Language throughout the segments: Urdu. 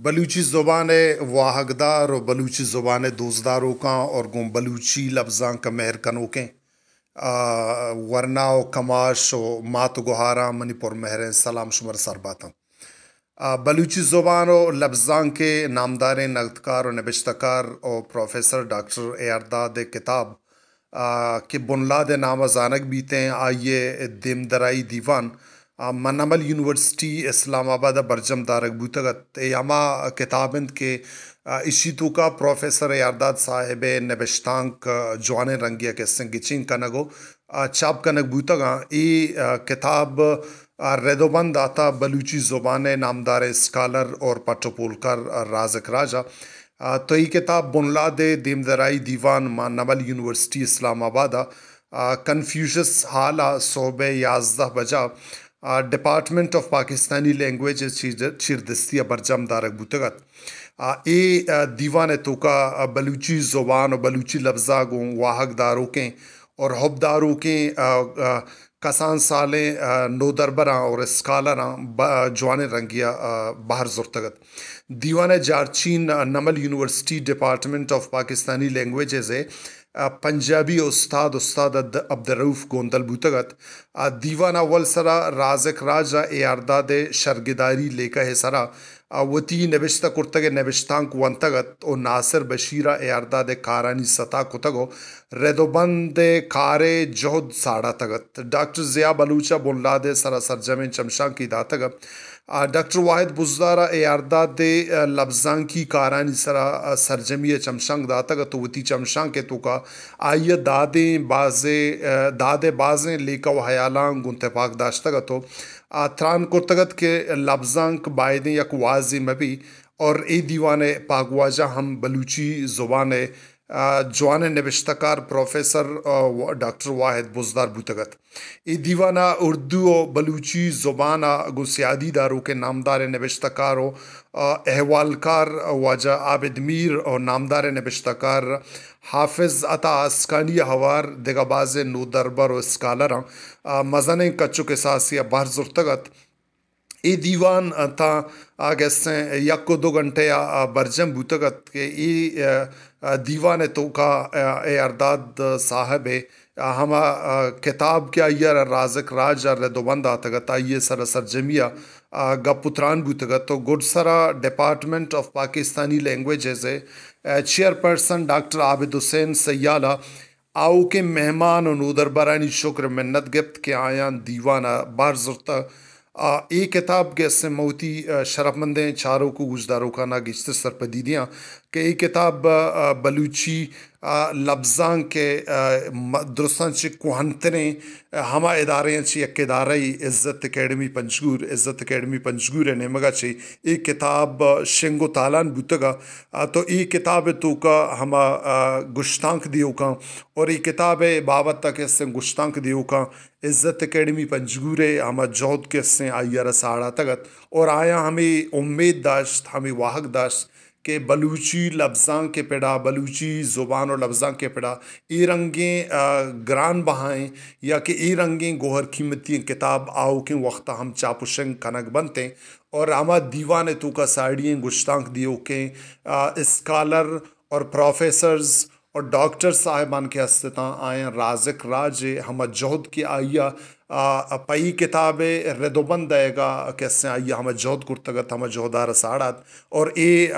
بلوچی زبان واحقدار اور بلوچی زبان دوزداروں کا اور گم بلوچی لفظاں کا مہر کنوکیں ورنا و کماش و مات و گہارا منی پر مہریں سلام شمر سرباتاں بلوچی زبان و لفظاں کے نامدار نقدکار و نبشتکار اور پروفیسر ڈاکٹر اے ارداد کتاب کے بنلاد نام زانک بیتے آئیے دیم درائی دیوان منمل یونیورسٹی اسلام آباد برجم دارک بوتگت یاما کتابند کے اشیتو کا پروفیسر ارداد صاحب نبشتانک جوان رنگیا کے سنگچین کنگو چاپ کنگ بوتگا ای کتاب ردوبند آتا بلوچی زبان نامدار اسکالر اور پٹوپولکر رازق راجا تو یہ کتاب بنلاد دیم درائی دیوان منمل یونیورسٹی اسلام آباد کنفیوشس حالہ صوبہ 11 بجا ڈپارٹمنٹ آف پاکستانی لینگویج چیردستی برجم دارک بوتگت ای دیوان تو کا بلوچی زبان و بلوچی لفظہ گوں واحق داروں کے اور حب داروں کے کسان سالیں نو دربراں اور اسکالراں جوان رنگیا باہر زرتگت دیوان جارچین NUML university department of Pakistani languages Punjabi استاد عبدالرؤف گوندل بوتگت دیوان اول سرا رازق راجا اے ارداد شرگداری لیکا ہے سرا وتی نبشتہ کرتگ نبشتانک ونتگت او ناصر بشیرہ اے ارداد کارانی ستا کتگو ردوبند کارے جہد ساڑا تگت ڈاکٹر ضیاء بلوچہ بنلاد سرا سرجمین چمشان کی داتگت ڈاکٹر واحد بزدارہ اے ارداد لفظاں کی کارانی سرا سرجمی چمشانگ داتگت تو وتی چمشان کے تو کا آئیے دادے بازیں لیکا و حیالان گنتفاق داشتگتو تران کرتگت کے لفظاں بائدیں یک واضح مبی اور ای دیوان پاگواجہ ہم بلوچی زبان جوان نبشتکار پروفیسر ڈاکٹر واحد بزدار بوتگت ای دیوانہ اردو و بلوچی زبان گسیادی داروں کے نامدار نبشتکار و احوالکار واجہ عابد میر اور نامدار نبشتکار حافظ عطا اسکانی ہوار دگا باز نو دربر و اسکالراں مزنیں کچو کے ساسی باہر زرتگت ای دیوان تا آگستیں یک و 2 گھنٹے برجم بوتگت کہ ای دیوان تو کا اے ارداد صاحب ہما کتاب کے آئیے رازق راج ردوبند آتگت آئیے سر سرجمیہ گپتران بوتگت تو گڈ سرا department of Pakistani languages chairperson doctor Abid Hussain سیالہ آؤ کے مہمان و نودر برانی شکر منت گپت کے آیان دیوانہ بار زرتا ای کتاب کے اس موتی شرف مندیں چاروں کو گزداروں کا نا گشتر سرپدیدیاں کہ ای کتاب بلوچی لفظاں کے درستان چی کوہنتریں ہما اداریں چی یک ادارہی عزت اکیڈمی پنجگور نمگا چی ای کتاب شنگو تالان بوتگا تو ای کتاب تو کا ہما گشتانک دیو کا اور ای کتاب بابت تک اس سے گشتانک دیو کا عزت اکیڈمی پنجگور ہما جہد کے اس سے آئی رساڑا تگت اور آیا ہمیں امید داشت ہمیں واحق داشت کہ بلوچی لفظاں کے پیڑا بلوچی زبان و لفظاں کے پیڑا ای رنگیں گران بہائیں یا کہ ای رنگیں گوہر قیمتی کتاب آؤ کے وقت ہم چاپوشنگ کنک بنتے اور ہما دیوان تو کا ساڑییں گشتانک دیو کے اسکالر اور پروفیسرز اور ڈاکٹر صاحبان کے ہستتاں آئیں رازق راج ہما جہد کی آئیا پئی کتاب ردوبند دے گا کیسے آئیے ہمیں جہد کرتگت ہمیں جہدار ساڑات اور اے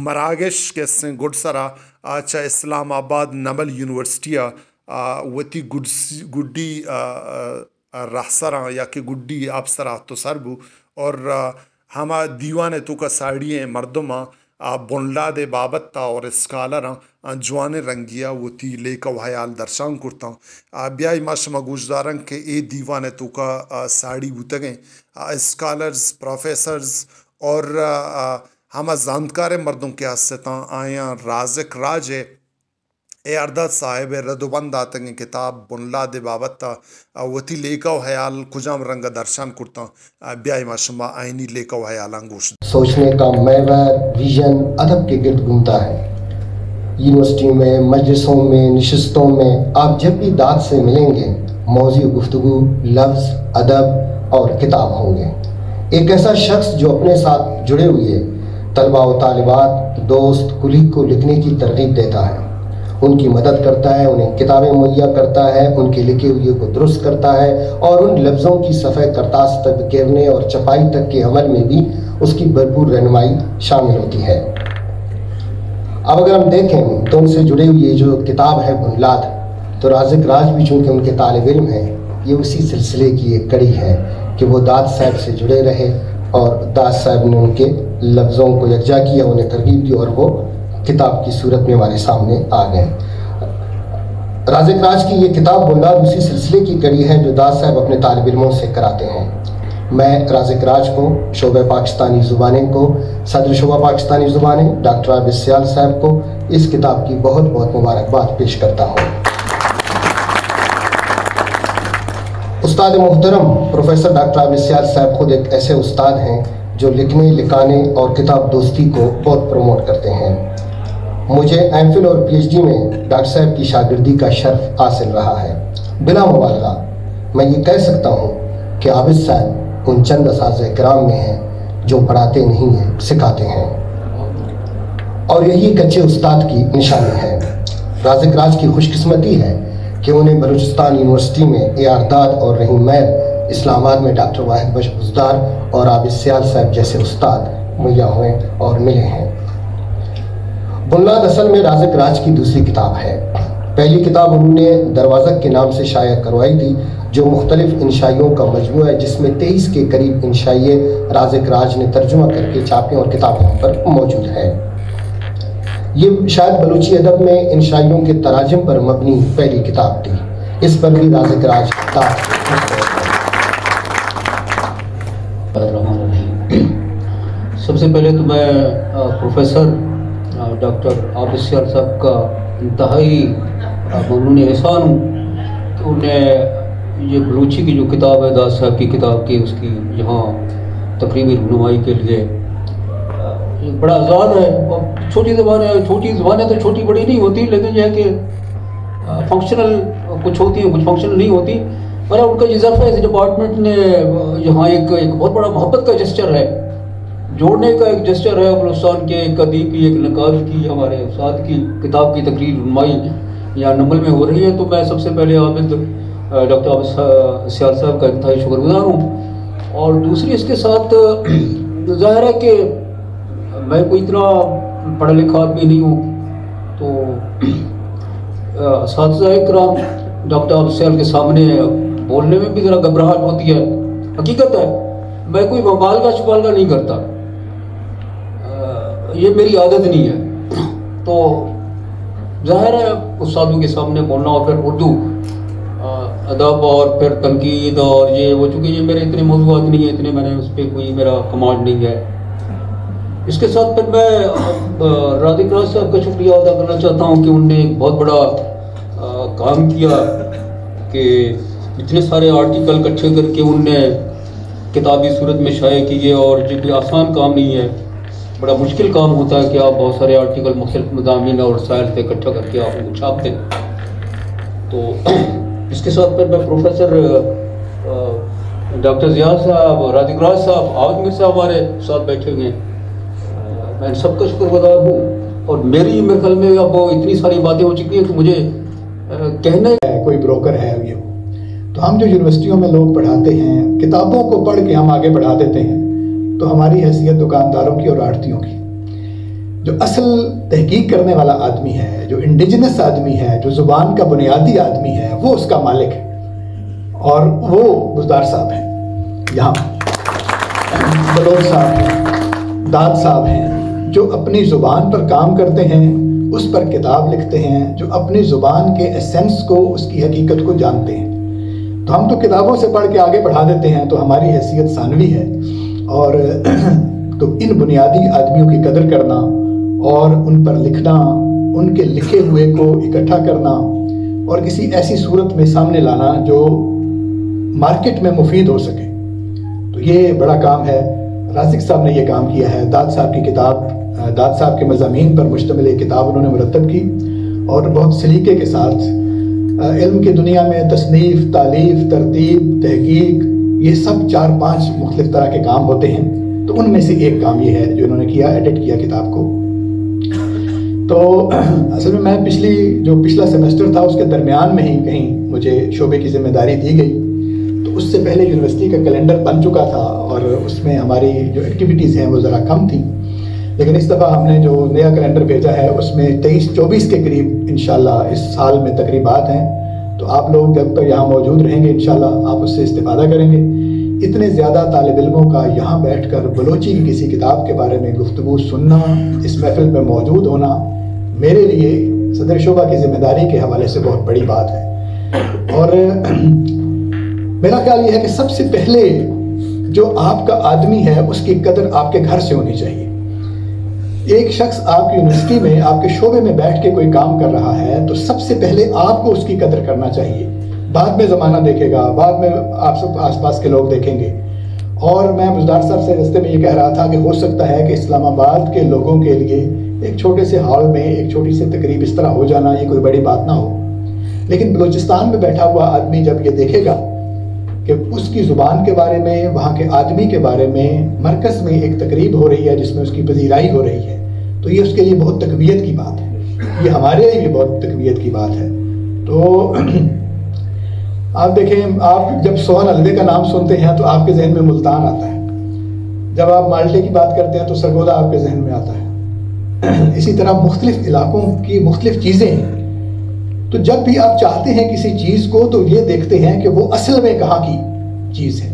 مراگش کیسے گڈ سرا آچا اسلام آباد نمل یونیورسٹی وتی گڈی رہسراں یا کہ گڈی آپسرا تو سربو اور ہما دیوان تو کا ساڑییں مردماں بنلاد بابتا اور اسکالراں جوان رنگیا وہ تی لے کا وحیال درشان کرتا بیائی ما شما گوشدارن کہ اے دیوان تو کا ساڑی بوتگیں اسکالرز پروفیسرز اور ہما زاندکار مردوں کے حصتاں آیاں رازق راج اے ارداد صاحب ردوبند آتنگیں کتاب بنلاد بابتا وتی لیکا و حیال کجام رنگ درشان کرتا بیائی ما شما آئینی لیکا و حیالان گوشت سوچنے کا محور ویژن ادب کے گرد گھومتا ہے۔ یونیورسٹی میں مجلسوں میں نشستوں میں آپ جب بھی داد سے ملیں گے موضوع گفتگو لفظ ادب اور کتاب ہوں گے۔ ایک ایسا شخص جو اپنے ساتھ جڑے ہوئے طلباء و طالبات، دوست، کلیگ کو لکھنے کی ترغیب دیتا ہے، ان کی مدد کرتا ہے، انہیں کتابیں مہیا کرتا ہے، ان کے لکھے ہوئے کو درست کرتا ہے، اور ان لفظوں کی صفحہ کرتاس تک گرنے اور چھپائی تک کے عمل میں بھی اس کی بھرپور رہنمائی شامل ہوتی ہے۔ اب اگر ہم دیکھیں تو ان سے جڑے ہوئے جو کتاب ہے بنیاد، تو رازق راج بھی چونکہ ان کے طالب علم ہیں، یہ اسی سلسلے کی ایک کڑی ہے کہ وہ داد صاحب سے جڑے رہے اور داد صاحب نے ان کے لفظوں کو یکجا کیا، انہیں ترغیب دی اور وہ کتاب کی صورت میں ہمارے سامنے آ گئے۔ رازق راج کی یہ کتاب بنیاد اسی سلسلے کی کڑی ہے جو داد صاحب اپنے طالب علموں سے کراتے ہیں۔ میں رازق راج کو، شعبہ پاکستانی زبانیں کو، صدر شعبہ پاکستانی زبانیں ڈاکٹر عابد سیال صاحب کو اس کتاب کی بہت بہت مبارکباد پیش کرتا ہوں۔ استاد محترم پروفیسر ڈاکٹر عابد سیال صاحب خود ایک ایسے استاد ہیں جو لکھنے، لکھانے اور کتاب دوستی کو بہت پروموٹ کرتے ہیں۔ مجھے ایم فل اور پی ایچ ڈی میں ڈاکٹر صاحب کی شاگردی کا شرف حاصل رہا ہے۔ بلا مبالغہ میں یہ کہہ سکتا ہوں کہ عابد صاحب ان چند اساتذہ کرام میں ہیں جو پڑھاتے نہیں ہیں، سکھاتے ہیں، اور یہی ایک اچھے استاد کی نشانی ہے۔ رازق راج کی خوش قسمتی ہے کہ انہیں بلوچستان یونیورسٹی میں اے آر داد اور رحیم میر، اسلام آباد میں ڈاکٹر واحد بخش بزدار اور عابد سیال صاحب جیسے استاد مہیا ہوئے اور ملے ہیں۔ بنیاد اصل میں رازق راج کی دوسری کتاب ہے۔ پہلی کتاب انہوں نے دروازہ کے نام سے شائع کروائی تھی، جو مختلف انشائیوں کا مجموعہ ہے، جس میں 23 کے قریب انشائیے رازق راج نے ترجمہ کر کے چھاپے اور کتابوں پر موجود ہے۔ یہ شاید بلوچی ادب میں انشائیوں کے تراجم پر مبنی پہلی کتاب تھی۔ اس پر بھی رازق راج سب سے پہلے تو میں پروفیسر ڈاکٹر عابد سیال صاحب کا انتہائی ممنون احسان ہوں کہ انہیں یہ بلوچی کی جو کتاب ہے داد صاحب کی کتاب کی، اس کی یہاں تقریبی رہنمائی کے لیے بڑا آزاد ہے۔ اور چھوٹی زبانیں تو چھوٹی بڑی نہیں ہوتی، لیکن یہ ہے کہ فنکشنل کچھ ہوتی ہیں، کچھ فنکشنل نہیں ہوتی۔ اور ان کا یہ ظرف ہے اس ڈپارٹمنٹ نے یہاں ایک بہت بڑا محبت کا جسچر ہے، جوڑنے کا ایک جسچر ہے بلوچستان کے ایک ادیب کی، ایک نقاد کی، ہمارے استاد کی کتاب کی تقریر رہنمائی یہاں نمبل میں ہو رہی ہے۔ تو میں سب سے پہلے عابد ڈاکٹر عابد سیال صاحب کا انتہائی شکر گزار ہوں۔ اور دوسری اس کے ساتھ ظاہر ہے کہ میں کوئی اتنا پڑھا لکھا آدمی نہیں ہوں، تو اساتذہ کرام ڈاکٹر عابد سیال کے سامنے بولنے میں بھی ذرا گھبراہٹ ہوتی ہے۔ حقیقت ہے میں کوئی مبالغہ شبالغہ نہیں کرتا، یہ میری عادت نہیں ہے۔ تو ظاہر ہے استادوں کے سامنے بولنا، اور پھر اردو ادب اور پھر تنقید اور یہ وہ، چونکہ یہ میرے اتنے موضوعات نہیں ہیں، اتنے میں نے اس پہ کوئی میرا کمانڈ نہیں ہے۔ اس کے ساتھ پھر میں رازق راج صاحب کا شکریہ ادا کرنا چاہتا ہوں کہ انہوں نے ایک بہت بڑا کام کیا کہ اتنے سارے آرٹیکل اکٹھے کر کے انہوں نے کتابی صورت میں شائع کیے، اور جو کوئی آسان کام نہیں ہے، بڑا مشکل کام ہوتا ہے کہ آپ بہت سارے آرٹیکل مختلف مضامین اور رسائل سے اکٹھا کر کے آپ ان کو چھاپتے ہیں۔ تو اس کے ساتھ پھر میں پروفیسر ڈاکٹر ضیاء صاحب، رازق راج صاحب، عابد میر صاحب ہمارے ساتھ بیٹھے ہوئے ہیں، میں سب کا شکر گزار ہوں۔ اور میرے خیال میں اب اتنی ساری باتیں ہو چکی ہیں کہ مجھے کہنے کوئی بروکر ہے یہ، تو ہم جو یونیورسٹیوں میں لوگ پڑھاتے ہیں، کتابوں کو پڑھ کے ہم آگے بڑھا دیتے ہیں، تو ہماری حیثیت دکانداروں کی اور آڑھتیوں کی۔ جو اصل تحقیق کرنے والا آدمی ہے، جو انڈیجنس آدمی ہے، جو زبان کا بنیادی آدمی ہے، وہ اس کا مالک ہے، اور وہ بزدار صاحب ہیں، یہاں بلوچ صاحب ہیں، داد صاحب ہیں، جو اپنی زبان پر کام کرتے ہیں، اس پر کتاب لکھتے ہیں، جو اپنی زبان کے ایسنس کو، اس کی حقیقت کو جانتے ہیں۔ تو ہم تو کتابوں سے پڑھ کے آگے بڑھا دیتے ہیں، تو ہماری حیثیت ثانوی ہے۔ اور تو ان بنیادی آدمیوں کی قدر کرنا اور ان پر لکھنا، ان کے لکھے ہوئے کو اکٹھا کرنا اور کسی ایسی صورت میں سامنے لانا جو مارکیٹ میں مفید ہو سکے، تو یہ بڑا کام ہے۔ رازق صاحب نے یہ کام کیا ہے۔ داد صاحب کی کتاب، داد صاحب کے مضامین پر مشتمل ایک کتاب انہوں نے مرتب کی، اور بہت سلیقے کے ساتھ علم کی دنیا میں تصنیف، تالیف، ترتیب، تحقیق، یہ سب 4-5 مختلف طرح کے کام ہوتے ہیں. تو ان میں سے ایک کام یہ ہے جو انہوں نے کیا، ایڈٹ کیا کتاب کو. تو اصل میں پچھلا سیمسٹر تھا اس کے درمیان میں ہی کہیں مجھے شعبے کی ذمہ داری دی گئی. تو اس سے پہلے یونیورسٹی کا کیلنڈر بن چکا تھا اور اس میں ہماری جو ایکٹیویٹیز ہیں وہ ذرا کم تھیں. لیکن اس دفعہ ہم نے جو نیا کیلنڈر بھیجا ہے اس میں 23-24 کے قریب انشاءاللہ اس سال میں تقریبات ہیں. تو آپ لوگ جب تک یہاں موجود رہیں گے انشاءاللہ آپ اس سے استفادہ کریں گے. اتنے زیادہ طالب علموں کا یہاں بیٹھ کر بلوچی کی کسی کتاب کے بارے میں گفتگو سننا، اس محفل میں موجود ہونا میرے لیے صدر شعبہ کی ذمہ داری کے حوالے سے بہت بڑی بات ہے. اور میرا خیال یہ ہے کہ سب سے پہلے جو آپ کا آدمی ہے اس کی قدر آپ کے گھر سے ہونی چاہیے. ایک شخص آپ کی یونیورسٹی میں آپ کے شعبے میں بیٹھ کے کوئی کام کر رہا ہے تو سب سے پہلے آپ کو اس کی قدر کرنا چاہیے. بعد میں زمانہ دیکھے گا، بعد میں آپ سب آس پاس کے لوگ دیکھیں گے. اور میں بزدار صاحب سے راستے میں یہ کہہ رہا تھا کہ ہو سکتا ہے کہ اسلام آباد کے لوگوں کے لیے ایک چھوٹے سے ہال میں ایک چھوٹی سی تقریب اس طرح ہو جانا یہ کوئی بڑی بات نہ ہو. لیکن بلوچستان میں بیٹھا ہوا آدمی جب یہ دیکھے گا کہ اس کی زبان کے بارے میں، وہاں کے آدمی کے بارے میں مرکز میں ایک تقریب ہو رہی ہے جس میں اس کی پذیرائی ہو رہی ہے، تو یہ اس کے لیے بہت تقویت کی بات ہے. یہ ہمارے لیے بھی بہت تقویت کی بات ہے. تو آپ دیکھیں، آپ جب سوہن حلوے کا نام سنتے ہیں تو آپ کے ذہن میں ملتان آتا ہے. جب آپ مالٹے کی بات کرتے ہیں تو سرگودا آپ کے ذہن میں آتا ہے. اسی طرح مختلف علاقوں کی مختلف چیزیں ہیں. تو جب بھی آپ چاہتے ہیں کسی چیز کو تو یہ دیکھتے ہیں کہ وہ اصل میں کہاں کی چیز ہے.